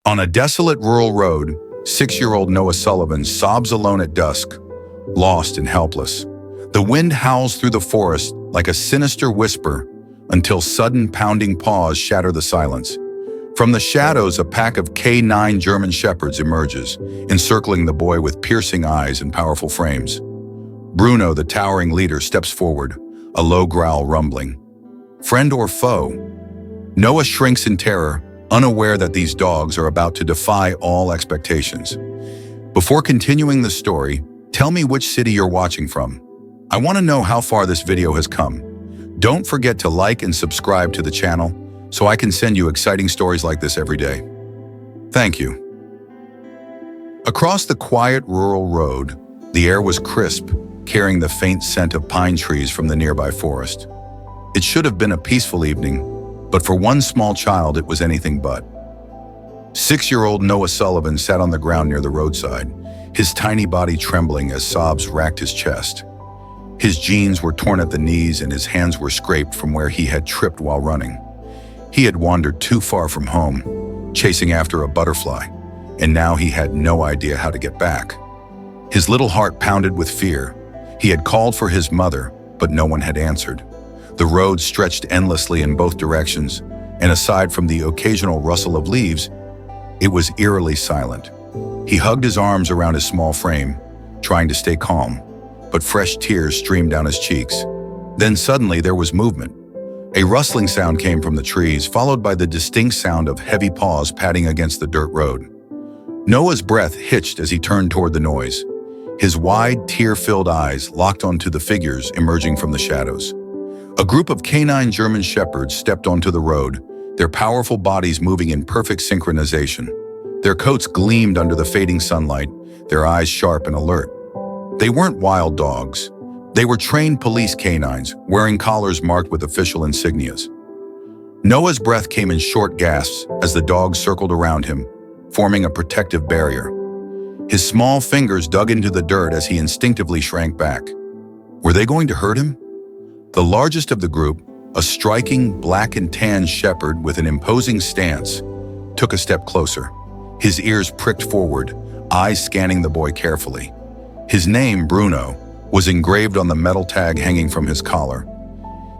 On a desolate rural road, 6-year-old Noah Sullivan sobs alone at dusk, lost and helpless. The wind howls through the forest like a sinister whisper until sudden pounding paws shatter the silence. From the shadows, a pack of K9 German shepherds emerges, encircling the boy with piercing eyes and powerful frames. Bruno, the towering leader, steps forward, a low growl rumbling. Friend or foe? Noah shrinks in terror, unaware that these dogs are about to defy all expectations. Before continuing the story, tell me which city you're watching from. I want to know how far this video has come. Don't forget to like and subscribe to the channel so I can send you exciting stories like this every day. Thank you. Across the quiet rural road, the air was crisp, carrying the faint scent of pine trees from the nearby forest. It should have been a peaceful evening, but for one small child, it was anything but. 6-year-old Noah Sullivan sat on the ground near the roadside, his tiny body trembling as sobs racked his chest. His jeans were torn at the knees and his hands were scraped from where he had tripped while running. He had wandered too far from home, chasing after a butterfly, and now he had no idea how to get back. His little heart pounded with fear. He had called for his mother, but no one had answered. The road stretched endlessly in both directions, and aside from the occasional rustle of leaves, it was eerily silent. He hugged his arms around his small frame, trying to stay calm, but fresh tears streamed down his cheeks. Then suddenly there was movement. A rustling sound came from the trees, followed by the distinct sound of heavy paws padding against the dirt road. Noah's breath hitched as he turned toward the noise. His wide, tear-filled eyes locked onto the figures emerging from the shadows. A group of K9 German shepherds stepped onto the road, their powerful bodies moving in perfect synchronization. Their coats gleamed under the fading sunlight, their eyes sharp and alert. They weren't wild dogs. They were trained police canines, wearing collars marked with official insignias. Noah's breath came in short gasps as the dogs circled around him, forming a protective barrier. His small fingers dug into the dirt as he instinctively shrank back. Were they going to hurt him? The largest of the group, a striking black and tan shepherd with an imposing stance, took a step closer. His ears pricked forward, eyes scanning the boy carefully. His name, Bruno, was engraved on the metal tag hanging from his collar.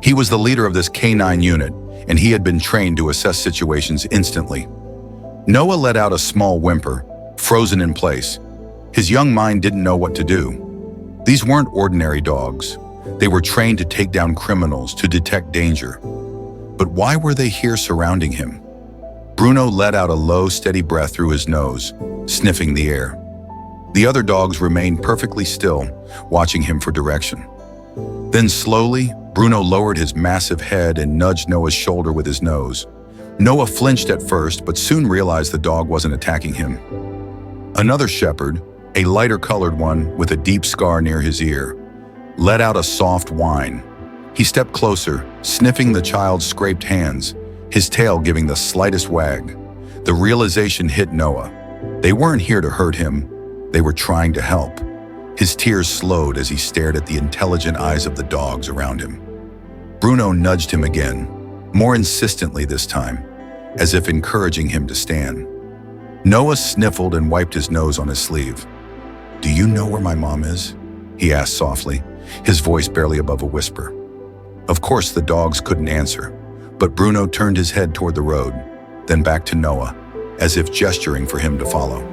He was the leader of this K9 unit, and he had been trained to assess situations instantly. Noah let out a small whimper, frozen in place. His young mind didn't know what to do. These weren't ordinary dogs. They were trained to take down criminals, to detect danger. But why were they here surrounding him? Bruno let out a low, steady breath through his nose, sniffing the air. The other dogs remained perfectly still, watching him for direction. Then slowly, Bruno lowered his massive head and nudged Noah's shoulder with his nose. Noah flinched at first, but soon realized the dog wasn't attacking him. Another shepherd, a lighter-colored one with a deep scar near his ear, let out a soft whine. He stepped closer, sniffing the child's scraped hands, his tail giving the slightest wag. The realization hit Noah. They weren't here to hurt him. They were trying to help. His tears slowed as he stared at the intelligent eyes of the dogs around him. Bruno nudged him again, more insistently this time, as if encouraging him to stand. Noah sniffled and wiped his nose on his sleeve. "Do you know where my mom is?" he asked softly, his voice barely above a whisper. Of course, the dogs couldn't answer, but Bruno turned his head toward the road, then back to Noah, as if gesturing for him to follow.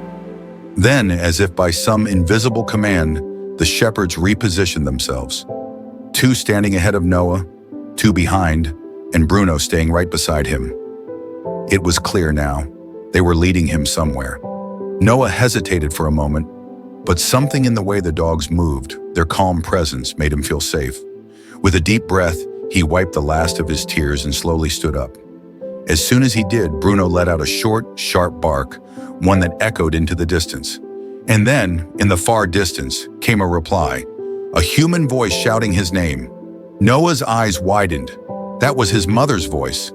Then, as if by some invisible command, the shepherds repositioned themselves. 2 standing ahead of Noah, 2 behind, and Bruno staying right beside him. It was clear now. They were leading him somewhere. Noah hesitated for a moment, but something in the way the dogs moved, their calm presence, made him feel safe. With a deep breath, he wiped the last of his tears and slowly stood up. As soon as he did, Bruno let out a short, sharp bark, one that echoed into the distance. And then, in the far distance, came a reply, a human voice shouting his name. Noah's eyes widened. That was his mother's voice.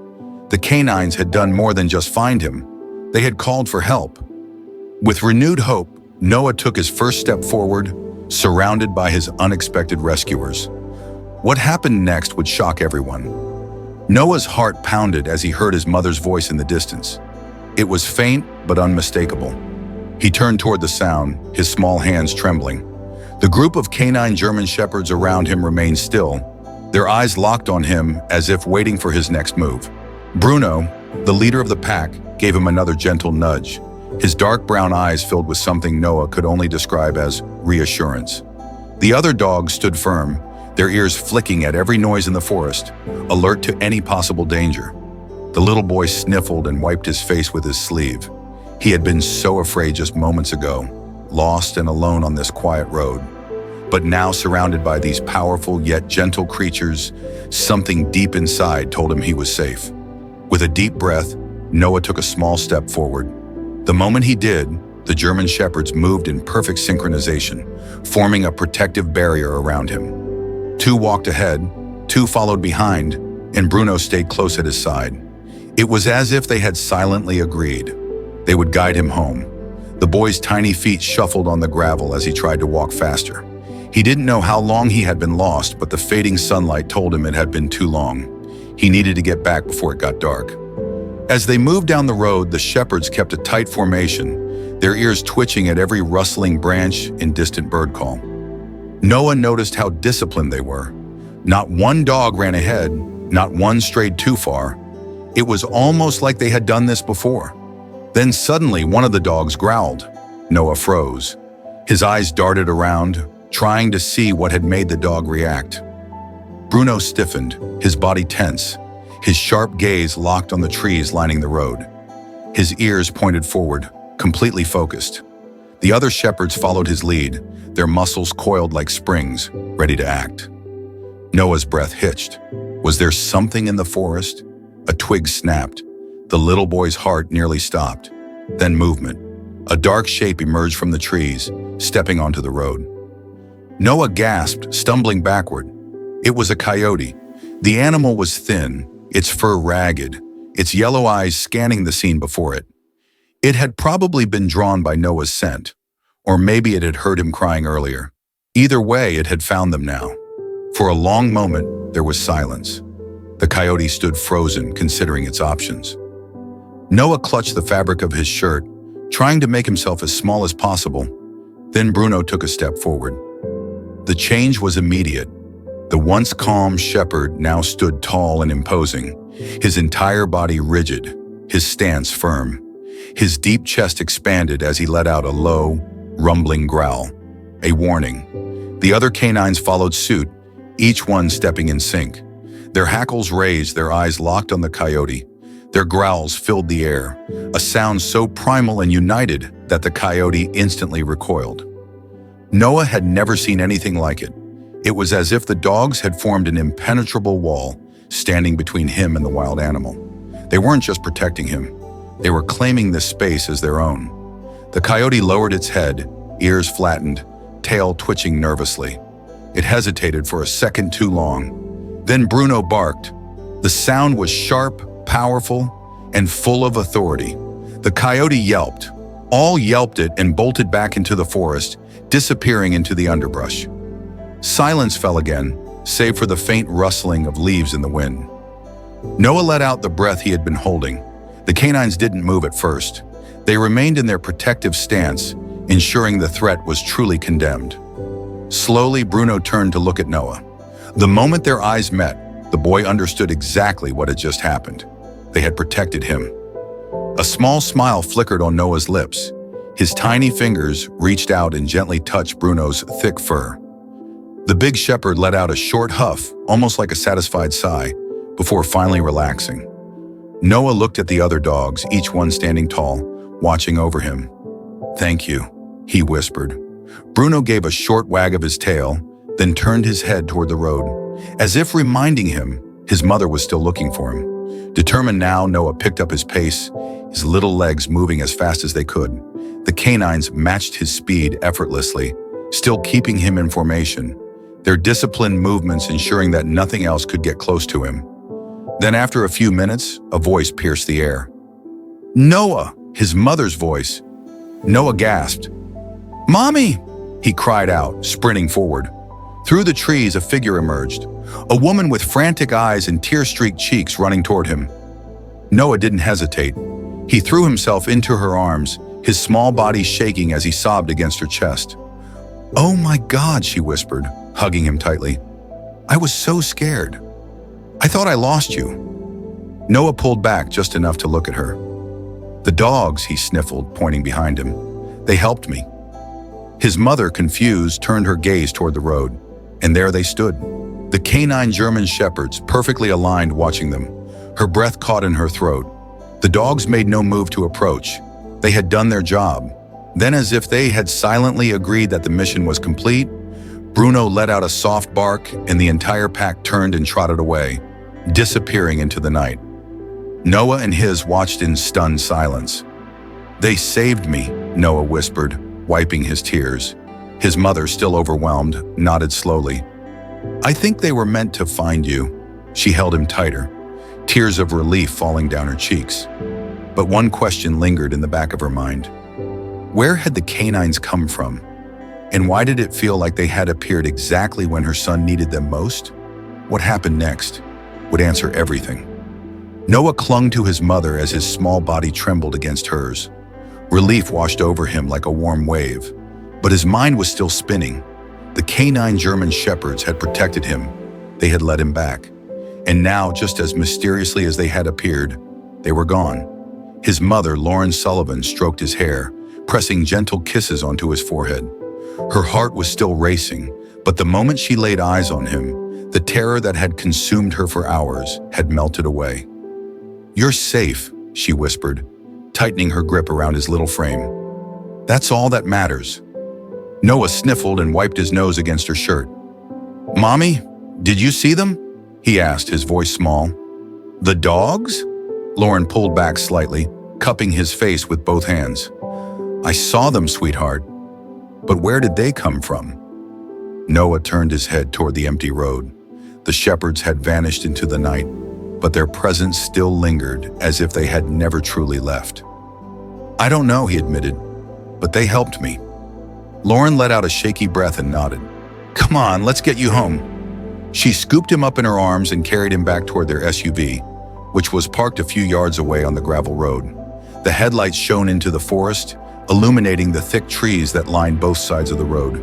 The canines had done more than just find him. They had called for help. With renewed hope, Noah took his first step forward, surrounded by his unexpected rescuers. What happened next would shock everyone. Noah's heart pounded as he heard his mother's voice in the distance. It was faint but unmistakable. He turned toward the sound, his small hands trembling. The group of canine German shepherds around him remained still, their eyes locked on him as if waiting for his next move. Bruno, the leader of the pack, gave him another gentle nudge, his dark brown eyes filled with something Noah could only describe as reassurance. The other dogs stood firm, their ears flicking at every noise in the forest, alert to any possible danger. The little boy sniffled and wiped his face with his sleeve. He had been so afraid just moments ago, lost and alone on this quiet road. But now, surrounded by these powerful yet gentle creatures, something deep inside told him he was safe. With a deep breath, Noah took a small step forward. The moment he did, the German shepherds moved in perfect synchronization, forming a protective barrier around him. Two walked ahead, two followed behind, and Bruno stayed close at his side. It was as if they had silently agreed. They would guide him home. The boy's tiny feet shuffled on the gravel as he tried to walk faster. He didn't know how long he had been lost, but the fading sunlight told him it had been too long. He needed to get back before it got dark. As they moved down the road, the shepherds kept a tight formation, their ears twitching at every rustling branch and distant bird call. Noah noticed how disciplined they were. Not one dog ran ahead, not one strayed too far. It was almost like they had done this before. Then suddenly one of the dogs growled. Noah froze. His eyes darted around, trying to see what had made the dog react. Bruno stiffened, his body tense, his sharp gaze locked on the trees lining the road. His ears pointed forward, completely focused. The other shepherds followed his lead, their muscles coiled like springs, ready to act. Noah's breath hitched. Was there something in the forest? A twig snapped. The little boy's heart nearly stopped. Then movement. A dark shape emerged from the trees, stepping onto the road. Noah gasped, stumbling backward. It was a coyote. The animal was thin, its fur ragged, its yellow eyes scanning the scene before it. It had probably been drawn by Noah's scent, or maybe it had heard him crying earlier. Either way, it had found them now. For a long moment, there was silence. The coyote stood frozen, considering its options. Noah clutched the fabric of his shirt, trying to make himself as small as possible. Then Bruno took a step forward. The change was immediate. The once calm shepherd now stood tall and imposing, his entire body rigid, his stance firm. His deep chest expanded as he let out a low, rumbling growl, a warning. The other canines followed suit, each one stepping in sync. Their hackles raised, their eyes locked on the coyote. Their growls filled the air, a sound so primal and united that the coyote instantly recoiled. Noah had never seen anything like it. It was as if the dogs had formed an impenetrable wall, standing between him and the wild animal. They weren't just protecting him. They were claiming this space as their own. The coyote lowered its head, ears flattened, tail twitching nervously. It hesitated for a second too long. Then Bruno barked. The sound was sharp, powerful, and full of authority. The coyote yelped. All yelped it and bolted back into the forest, disappearing into the underbrush. Silence fell again, save for the faint rustling of leaves in the wind. Noah let out the breath he had been holding. The canines didn't move at first. They remained in their protective stance, ensuring the threat was truly condemned. Slowly, Bruno turned to look at Noah. The moment their eyes met, the boy understood exactly what had just happened. They had protected him. A small smile flickered on Noah's lips. His tiny fingers reached out and gently touched Bruno's thick fur. The big shepherd let out a short huff, almost like a satisfied sigh, before finally relaxing. Noah looked at the other dogs, each one standing tall, watching over him. "Thank you," he whispered. Bruno gave a short wag of his tail, then turned his head toward the road, as if reminding him his mother was still looking for him. Determined now, Noah picked up his pace, his little legs moving as fast as they could. The canines matched his speed effortlessly, still keeping him in formation, their disciplined movements ensuring that nothing else could get close to him. Then after a few minutes, a voice pierced the air. "Noah!" His mother's voice. Noah gasped. "Mommy!" he cried out, sprinting forward. Through the trees, a figure emerged, a woman with frantic eyes and tear-streaked cheeks running toward him. Noah didn't hesitate. He threw himself into her arms, his small body shaking as he sobbed against her chest. "Oh my God," she whispered, hugging him tightly. "I was so scared. I thought I lost you." Noah pulled back just enough to look at her. "The dogs," he sniffled, pointing behind him. "They helped me." His mother, confused, turned her gaze toward the road, and there they stood. The canine German shepherds, perfectly aligned, watching them. Her breath caught in her throat. The dogs made no move to approach. They had done their job. Then, as if they had silently agreed that the mission was complete, Bruno let out a soft bark, and the entire pack turned and trotted away, disappearing into the night. Noah and his watched in stunned silence. "They saved me," Noah whispered, wiping his tears. His mother, still overwhelmed, nodded slowly. "I think they were meant to find you." She held him tighter, tears of relief falling down her cheeks. But one question lingered in the back of her mind. Where had the canines come from? And why did it feel like they had appeared exactly when her son needed them most? What happened next would answer everything. Noah clung to his mother as his small body trembled against hers. Relief washed over him like a warm wave, but his mind was still spinning. The canine German shepherds had protected him. They had led him back. And now, just as mysteriously as they had appeared, they were gone. His mother, Noah Sullivan, stroked his hair, pressing gentle kisses onto his forehead. Her heart was still racing, but the moment she laid eyes on him, the terror that had consumed her for hours had melted away. "You're safe," she whispered, tightening her grip around his little frame. "That's all that matters." Noah sniffled and wiped his nose against her shirt. "Mommy, did you see them?" he asked, his voice small. "The dogs?" Lauren pulled back slightly, cupping his face with both hands. "I saw them, sweetheart. But where did they come from?" Noah turned his head toward the empty road. The shepherds had vanished into the night, but their presence still lingered as if they had never truly left. "I don't know," he admitted, "but they helped me." Lauren let out a shaky breath and nodded. "Come on, let's get you home." She scooped him up in her arms and carried him back toward their SUV, which was parked a few yards away on the gravel road. The headlights shone into the forest, illuminating the thick trees that lined both sides of the road.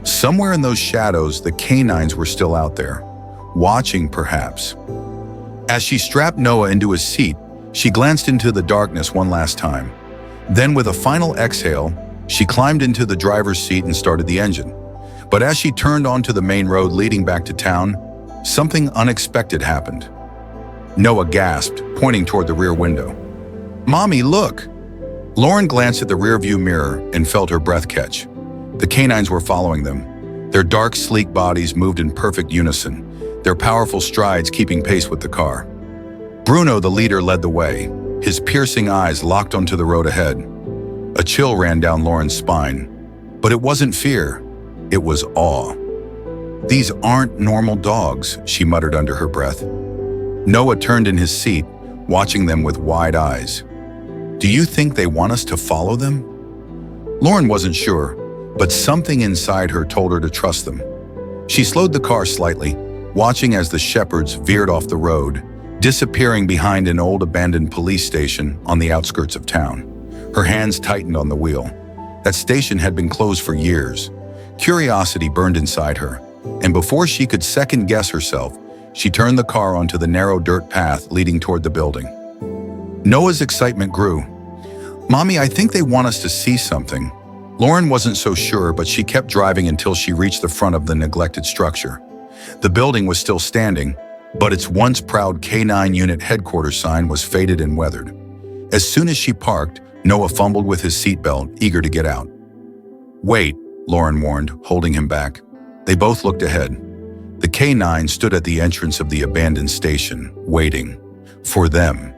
Somewhere in those shadows, the canines were still out there, watching perhaps. As she strapped Noah into his seat, she glanced into the darkness one last time. Then, with a final exhale, she climbed into the driver's seat and started the engine. But as she turned onto the main road leading back to town, something unexpected happened. Noah gasped, pointing toward the rear window. "Mommy, look!" Lauren glanced at the rearview mirror and felt her breath catch. The canines were following them. Their dark, sleek bodies moved in perfect unison, their powerful strides keeping pace with the car. Bruno, the leader, led the way, his piercing eyes locked onto the road ahead. A chill ran down Lauren's spine. But it wasn't fear, it was awe. "These aren't normal dogs," she muttered under her breath. Noah turned in his seat, watching them with wide eyes. "Do you think they want us to follow them?" Lauren wasn't sure, but something inside her told her to trust them. She slowed the car slightly, watching as the shepherds veered off the road, disappearing behind an old abandoned police station on the outskirts of town. Her hands tightened on the wheel. That station had been closed for years. Curiosity burned inside her, and before she could second-guess herself, she turned the car onto the narrow dirt path leading toward the building. Noah's excitement grew. "Mommy, I think they want us to see something." Lauren wasn't so sure, but she kept driving until she reached the front of the neglected structure. The building was still standing, but its once proud K9 unit headquarters sign was faded and weathered. As soon as she parked, Noah fumbled with his seatbelt, eager to get out. "Wait," Lauren warned, holding him back. They both looked ahead. The K9 stood at the entrance of the abandoned station, waiting. For them.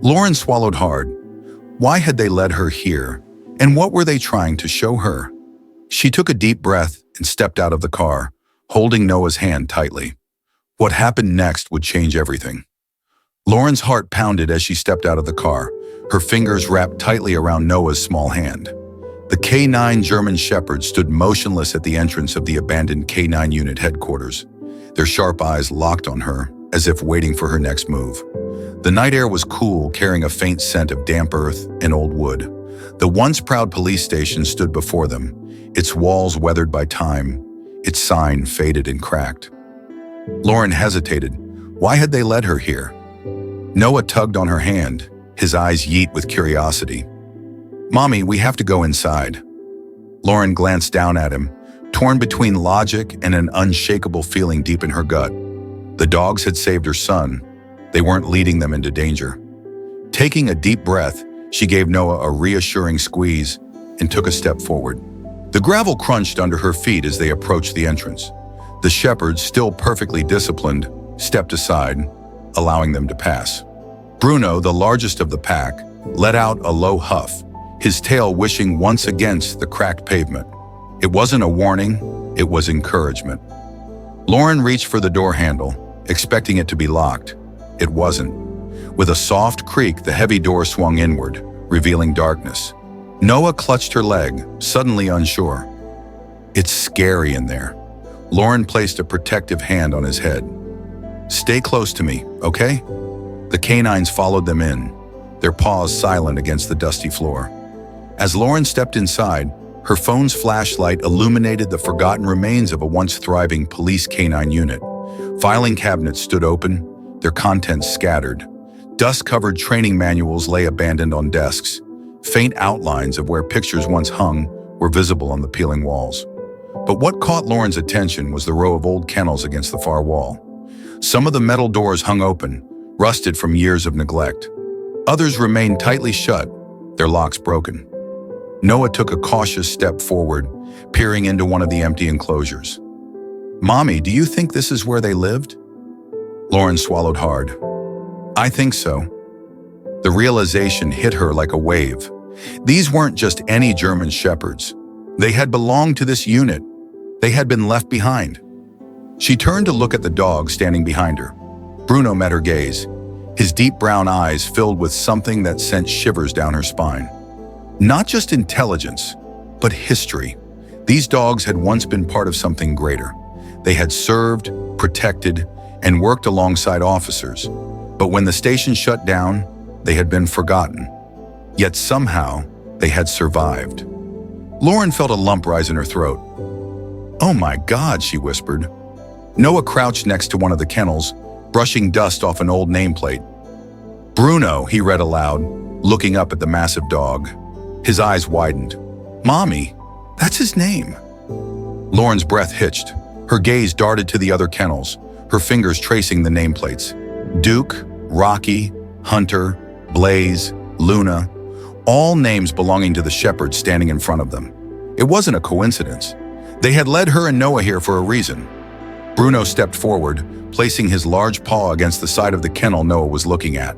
Lauren swallowed hard. Why had they led her here, and what were they trying to show her? She took a deep breath and stepped out of the car, holding Noah's hand tightly. What happened next would change everything. Lauren's heart pounded as she stepped out of the car, her fingers wrapped tightly around Noah's small hand. The K9 German Shepherd stood motionless at the entrance of the abandoned K9 unit headquarters, their sharp eyes locked on her, as if waiting for her next move. The night air was cool, carrying a faint scent of damp earth and old wood. The once proud police station stood before them, its walls weathered by time, its sign faded and cracked. Lauren hesitated. Why had they led her here? Noah tugged on her hand, his eyes yeet with curiosity. "Mommy, we have to go inside." Lauren glanced down at him, torn between logic and an unshakable feeling deep in her gut. The dogs had saved her son. They weren't leading them into danger. Taking a deep breath, she gave Noah a reassuring squeeze and took a step forward. The gravel crunched under her feet as they approached the entrance. The shepherds, still perfectly disciplined, stepped aside, allowing them to pass. Bruno, the largest of the pack, let out a low huff, his tail wishing once against the cracked pavement. It wasn't a warning, it was encouragement. Lauren reached for the door handle, expecting it to be locked. It wasn't. With a soft creak, the heavy door swung inward, revealing darkness. Noah clutched her leg, suddenly unsure. "It's scary in there." Lauren placed a protective hand on his head. "Stay close to me, okay?" The canines followed them in, their paws silent against the dusty floor. As Lauren stepped inside, her phone's flashlight illuminated the forgotten remains of a once thriving police canine unit. Filing cabinets stood open, their contents scattered. Dust-covered training manuals lay abandoned on desks. Faint outlines of where pictures once hung were visible on the peeling walls. But what caught Lauren's attention was the row of old kennels against the far wall. Some of the metal doors hung open, rusted from years of neglect. Others remained tightly shut, their locks broken. Noah took a cautious step forward, peering into one of the empty enclosures. "Mommy, do you think this is where they lived?" Lauren swallowed hard. "I think so." The realization hit her like a wave. These weren't just any German shepherds. They had belonged to this unit. They had been left behind. She turned to look at the dog standing behind her. Bruno met her gaze, his deep brown eyes filled with something that sent shivers down her spine. Not just intelligence, but history. These dogs had once been part of something greater. They had served, protected, and worked alongside officers. But when the station shut down, they had been forgotten. Yet somehow, they had survived. Lauren felt a lump rise in her throat. "Oh my God," she whispered. Noah crouched next to one of the kennels, brushing dust off an old nameplate. "Bruno," he read aloud, looking up at the massive dog. His eyes widened. "Mommy, that's his name." Lauren's breath hitched. Her gaze darted to the other kennels, her fingers tracing the nameplates. Duke, Rocky, Hunter, Blaze, Luna, all names belonging to the shepherds standing in front of them. It wasn't a coincidence. They had led her and Noah here for a reason. Bruno stepped forward, placing his large paw against the side of the kennel Noah was looking at.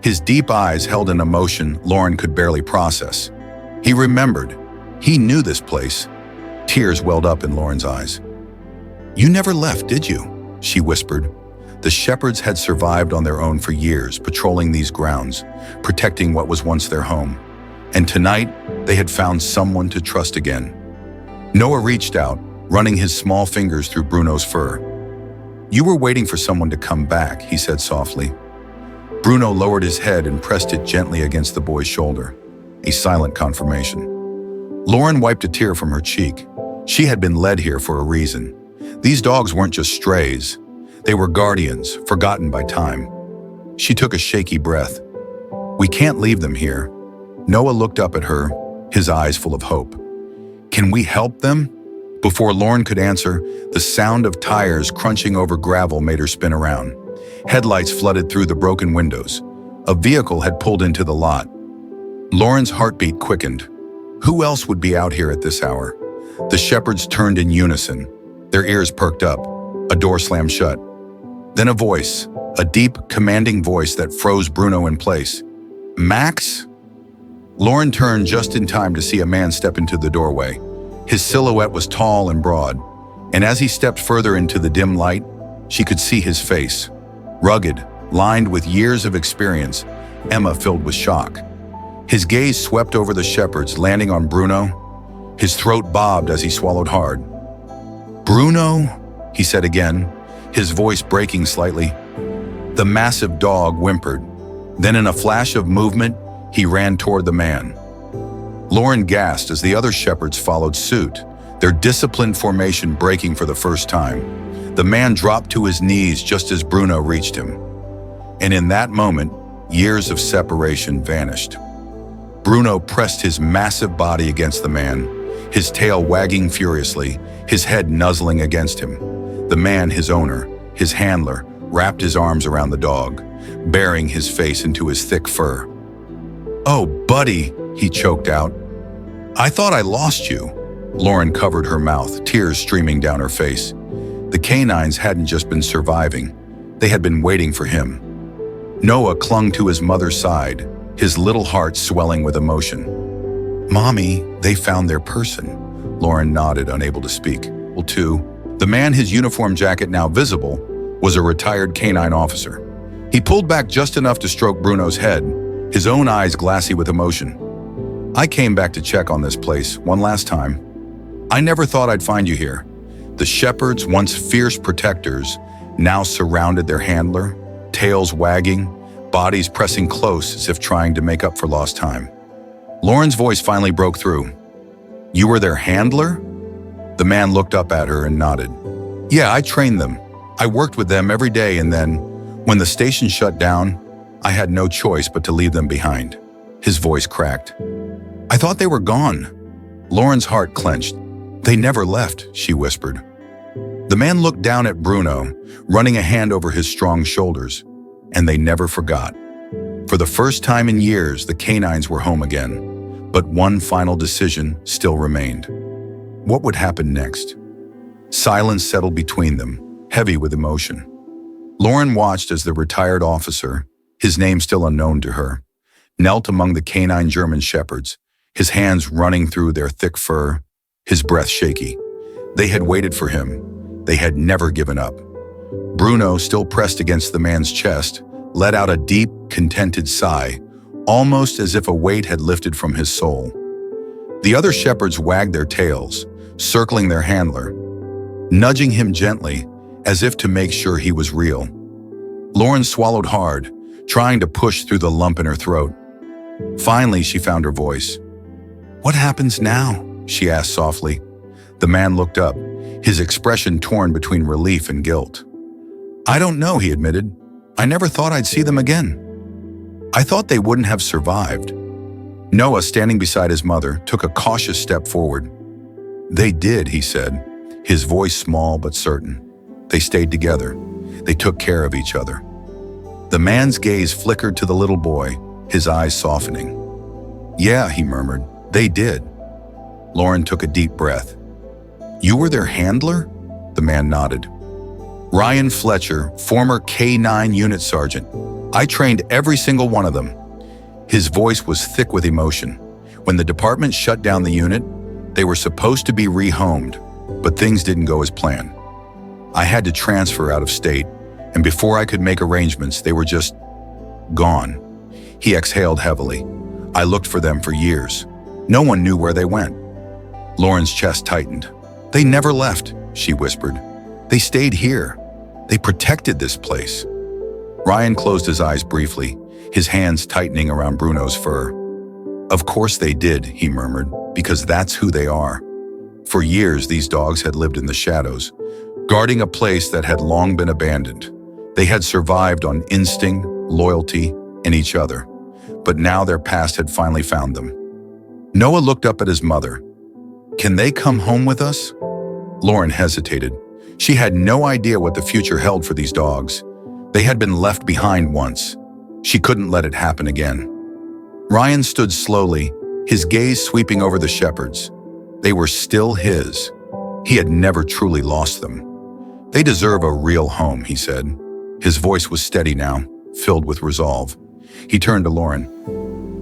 His deep eyes held an emotion Lauren could barely process. He remembered. He knew this place. Tears welled up in Lauren's eyes. "You never left, did you?" she whispered. The shepherds had survived on their own for years, patrolling these grounds, protecting what was once their home. And tonight, they had found someone to trust again. Noah reached out, running his small fingers through Bruno's fur. "You were waiting for someone to come back," he said softly. Bruno lowered his head and pressed it gently against the boy's shoulder, a silent confirmation. Lauren wiped a tear from her cheek. She had been led here for a reason. These dogs weren't just strays. They were guardians, forgotten by time. She took a shaky breath. "We can't leave them here." Noah looked up at her, his eyes full of hope. "Can we help them?" Before Lauren could answer, the sound of tires crunching over gravel made her spin around. Headlights flooded through the broken windows. A vehicle had pulled into the lot. Lauren's heartbeat quickened. Who else would be out here at this hour? The shepherds turned in unison. Their ears perked up. A door slammed shut. Then a voice, a deep, commanding voice that froze Bruno in place. "Max?" Lauren turned just in time to see a man step into the doorway. His silhouette was tall and broad, and as he stepped further into the dim light, she could see his face. Rugged, lined with years of experience, Emma filled with shock. His gaze swept over the shepherds, landing on Bruno. His throat bobbed as he swallowed hard. "Bruno?" he said again, his voice breaking slightly. The massive dog whimpered, Then in a flash of movement, he ran toward the man. Lauren gasped as the other shepherds followed suit, their disciplined formation breaking for the first time. The man dropped to his knees just as Bruno reached him. And in that moment, years of separation vanished. Bruno pressed his massive body against the man, his tail wagging furiously, his head nuzzling against him. The man, his owner, his handler, wrapped his arms around the dog, burying his face into his thick fur. "Oh, buddy," he choked out. "I thought I lost you." Lauren covered her mouth, tears streaming down her face. The canines hadn't just been surviving, they had been waiting for him. Noah clung to his mother's side, his little heart swelling with emotion. "Mommy, they found their person." Lauren nodded, unable to speak. "Well, too." The man, his uniform jacket now visible, was a retired canine officer. He pulled back just enough to stroke Bruno's head, his own eyes glassy with emotion. "I came back to check on this place one last time. I never thought I'd find you here." The shepherds, once fierce protectors, now surrounded their handler, tails wagging, bodies pressing close as if trying to make up for lost time. Lauren's voice finally broke through. "You were their handler?" The man looked up at her and nodded. "Yeah, I trained them. I worked with them every day, and then, when the station shut down, I had no choice but to leave them behind." His voice cracked. "I thought they were gone." Lauren's heart clenched. "They never left," she whispered. The man looked down at Bruno, running a hand over his strong shoulders, and they never forgot. For the first time in years, the canines were home again, but one final decision still remained. What would happen next? Silence settled between them, heavy with emotion. Lauren watched as the retired officer, his name still unknown to her, knelt among the canine German shepherds, his hands running through their thick fur, his breath shaky. They had waited for him. They had never given up. Bruno, still pressed against the man's chest, let out a deep, contented sigh, almost as if a weight had lifted from his soul. The other shepherds wagged their tails, circling their handler, nudging him gently, as if to make sure he was real. Lauren swallowed hard, trying to push through the lump in her throat. Finally, she found her voice. "What happens now?" she asked softly. The man looked up, his expression torn between relief and guilt. "I don't know," he admitted. "I never thought I'd see them again. I thought they wouldn't have survived." Noah, standing beside his mother, took a cautious step forward. "They did," he said, his voice small but certain. "They stayed together. They took care of each other." The man's gaze flickered to the little boy, his eyes softening. "Yeah," he murmured, "they did." Lauren took a deep breath. "You were their handler?" The man nodded. "Ryan Fletcher, former K-9 unit sergeant. I trained every single one of them." His voice was thick with emotion. When the department shut down the unit, they were supposed to be rehomed, but things didn't go as planned. I had to transfer out of state, and before I could make arrangements, they were just gone. He exhaled heavily. I looked for them for years. No one knew where they went. Lauren's chest tightened. "They never left," she whispered. "They stayed here. They protected this place." Ryan closed his eyes briefly, his hands tightening around Bruno's fur. "Of course they did," he murmured, "because that's who they are." For years, these dogs had lived in the shadows, guarding a place that had long been abandoned. They had survived on instinct, loyalty, and each other. But now their past had finally found them. Noah looked up at his mother. "Can they come home with us?" Lauren hesitated. She had no idea what the future held for these dogs. They had been left behind once. She couldn't let it happen again. Ryan stood slowly, his gaze sweeping over the shepherds. They were still his. He had never truly lost them. "They deserve a real home," he said. His voice was steady now, filled with resolve. He turned to Lauren.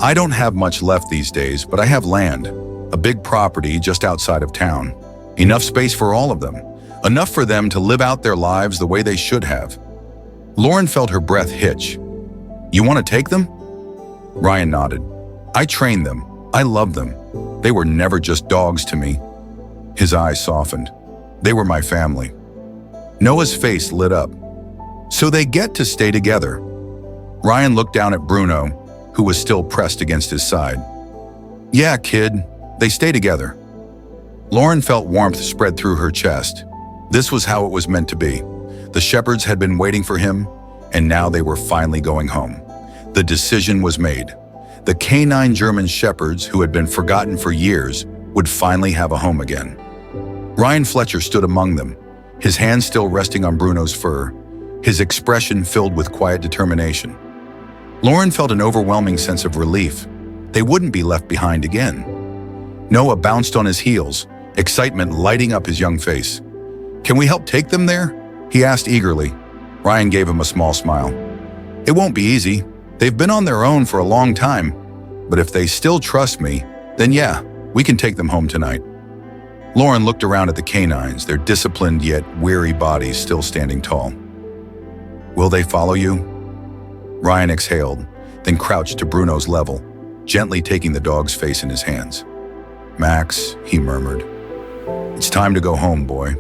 "I don't have much left these days, but I have land. A big property just outside of town. Enough space for all of them. Enough for them to live out their lives the way they should have." Lauren felt her breath hitch. "You want to take them?" Ryan nodded. "I trained them. I love them. They were never just dogs to me." His eyes softened. "They were my family." Noah's face lit up. "So they get to stay together." Ryan looked down at Bruno, who was still pressed against his side. Yeah, kid, they stay together. Lauren felt warmth spread through her chest. This was how it was meant to be. The shepherds had been waiting for him, and now they were finally going home. The decision was made. The canine German shepherds, who had been forgotten for years, would finally have a home again. Ryan Fletcher stood among them, his hands still resting on Bruno's fur, his expression filled with quiet determination. Lauren felt an overwhelming sense of relief. They wouldn't be left behind again. Noah bounced on his heels, excitement lighting up his young face. Can we help take them there? He asked eagerly. Ryan gave him a small smile. It won't be easy. They've been on their own for a long time. But if they still trust me, then yeah, we can take them home tonight. Lauren looked around at the canines, their disciplined yet weary bodies still standing tall. Will they follow you? Ryan exhaled, then crouched to Bruno's level, gently taking the dog's face in his hands. Max, he murmured. It's time to go home, boy.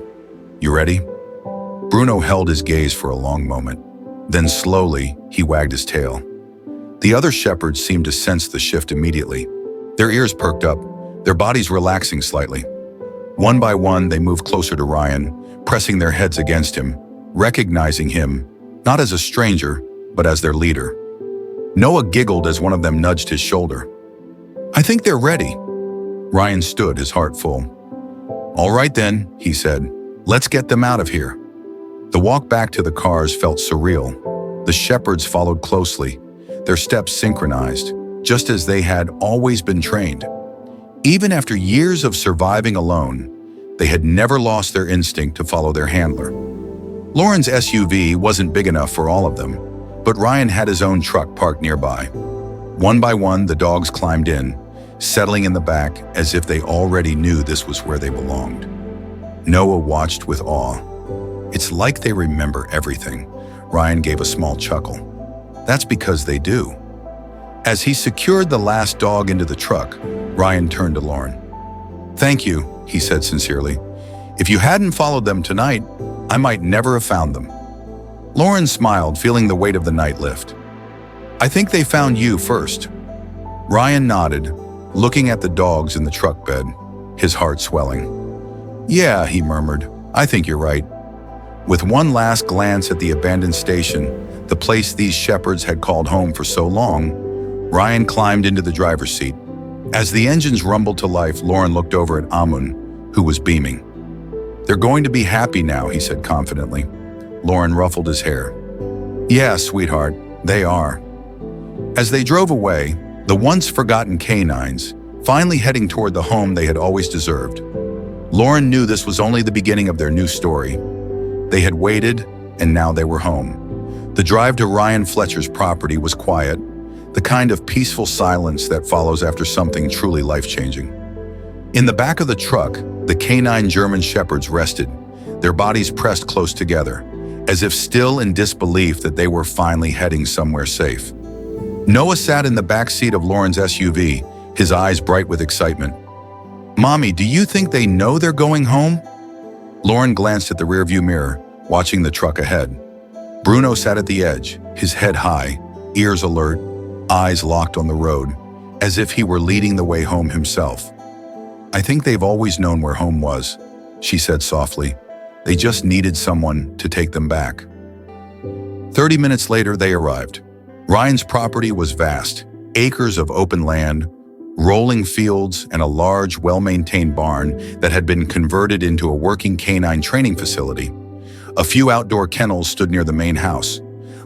You ready? Bruno held his gaze for a long moment. Then slowly, he wagged his tail. The other shepherds seemed to sense the shift immediately. Their ears perked up, their bodies relaxing slightly. One by one, they moved closer to Ryan, pressing their heads against him, recognizing him, not as a stranger, but as their leader. Noah giggled as one of them nudged his shoulder. I think they're ready. Ryan stood, his heart full. All right then, he said. Let's get them out of here. The walk back to the cars felt surreal. The shepherds followed closely, their steps synchronized, just as they had always been trained. Even after years of surviving alone, they had never lost their instinct to follow their handler. Lauren's SUV wasn't big enough for all of them, but Ryan had his own truck parked nearby. One by one, the dogs climbed in, settling in the back as if they already knew this was where they belonged. Noah watched with awe. It's like they remember everything. Ryan gave a small chuckle. That's because they do. As he secured the last dog into the truck, Ryan turned to Lauren. Thank you, he said sincerely. If you hadn't followed them tonight, I might never have found them. Lauren smiled, feeling the weight of the night lift. I think they found you first. Ryan nodded, looking at the dogs in the truck bed, his heart swelling. Yeah, he murmured, I think you're right. With one last glance at the abandoned station, the place these shepherds had called home for so long, Ryan climbed into the driver's seat. As the engines rumbled to life, Lauren looked over at Amun, who was beaming. They're going to be happy now, he said confidently. Lauren ruffled his hair. Yeah, sweetheart, they are. As they drove away, the once forgotten canines, finally heading toward the home they had always deserved. Lauren knew this was only the beginning of their new story. They had waited, and now they were home. The drive to Ryan Fletcher's property was quiet, the kind of peaceful silence that follows after something truly life-changing. In the back of the truck, the canine German shepherds rested, their bodies pressed close together, as if still in disbelief that they were finally heading somewhere safe. Noah sat in the back seat of Lauren's SUV, his eyes bright with excitement. Mommy, do you think they know they're going home? Lauren glanced at the rearview mirror, watching the truck ahead. Bruno sat at the edge, his head high, ears alert, eyes locked on the road, as if he were leading the way home himself. I think they've always known where home was, she said softly. They just needed someone to take them back. 30 minutes later, they arrived. Ryan's property was vast, acres of open land, rolling fields, and a large, well-maintained barn that had been converted into a working canine training facility. A few outdoor kennels stood near the main house.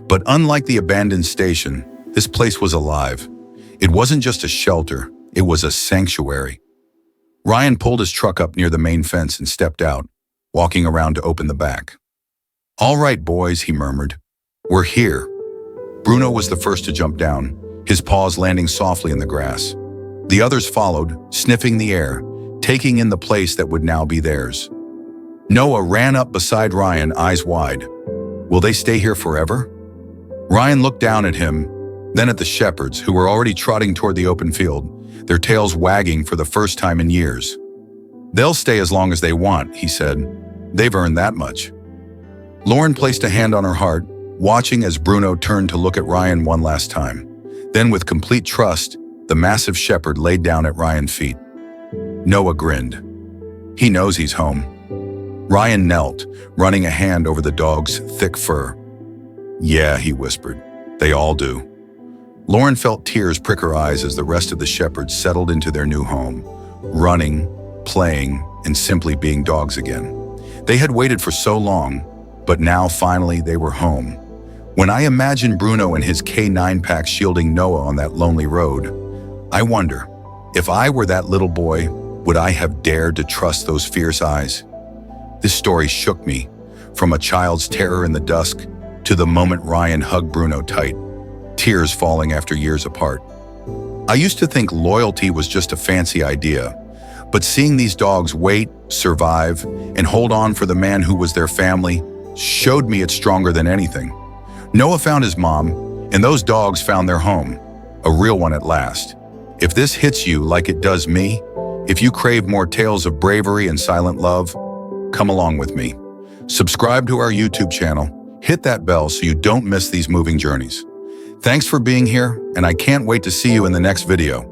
But unlike the abandoned station, this place was alive. It wasn't just a shelter, it was a sanctuary. Ryan pulled his truck up near the main fence and stepped out, walking around to open the back. All right, boys, he murmured. We're here. Bruno was the first to jump down, his paws landing softly in the grass. The others followed, sniffing the air, taking in the place that would now be theirs. Noah ran up beside Ryan, eyes wide. Will they stay here forever? Ryan looked down at him, then at the shepherds, who were already trotting toward the open field, their tails wagging for the first time in years. They'll stay as long as they want, he said. They've earned that much. Lauren placed a hand on her heart, watching as Bruno turned to look at Ryan one last time. Then, with complete trust, the massive shepherd laid down at Ryan's feet. Noah grinned. He knows he's home. Ryan knelt, running a hand over the dog's thick fur. Yeah, he whispered. They all do. Lauren felt tears prick her eyes as the rest of the shepherds settled into their new home, running, playing, and simply being dogs again. They had waited for so long, but now finally they were home. When I imagine Bruno and his K9 pack shielding Noah on that lonely road, I wonder, if I were that little boy, would I have dared to trust those fierce eyes? This story shook me, from a child's terror in the dusk to the moment Ryan hugged Bruno tight, tears falling after years apart. I used to think loyalty was just a fancy idea, but seeing these dogs wait, survive, and hold on for the man who was their family showed me it's stronger than anything. Noah found his mom, and those dogs found their home, a real one at last. If this hits you like it does me, if you crave more tales of bravery and silent love, come along with me. Subscribe to our YouTube channel, hit that bell so you don't miss these moving journeys. Thanks for being here, and I can't wait to see you in the next video.